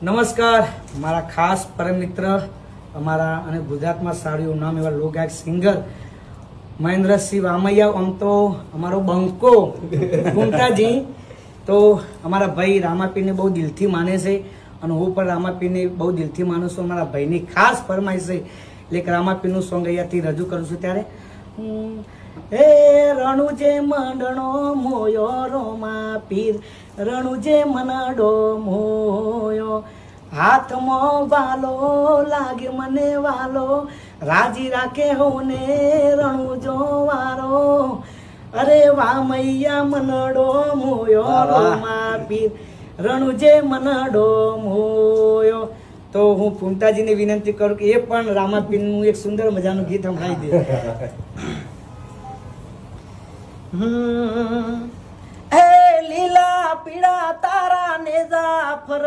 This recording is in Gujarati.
નમસ્કાર મારા ખાસ પરમ મિત્ર અમારા અને ગુજરાતમાં સારું નામ એવા લોકગાયક સિંગર મહેન્દ્રસિંહ વામૈયા, આમ તો અમારો બંકો કુંટાજી, તો અમારા ભાઈ રામાપીરને બહુ દિલથી માને છે અને હું પણ રામાપીરને બહુ દિલથી માનું છું. અમારા ભાઈની ખાસ ફરમાઈશ છે એટલે કે રામાપીરનું સોંગ અહીંયાથી રજૂ કરું છું. ત્યારે હે રણુજે મંડણો મોયો રોમાપીર, રણુજે મનાડો મોયો, હાથમાં વાલો લાગે મને વાલો, રાજી રાખે હોને રણુજો વારો, અરે વામૈયા મનડો મોયો રોમાપીર, રણુજે મનડો મોયો. તો હું પુંટાજીને વિનંતી કરું કે એ પણ રામાપીરનું એક સુંદર મજાનું ગીત સંભળાવી દે. એ લીલા પીળા તારા નેજા ફર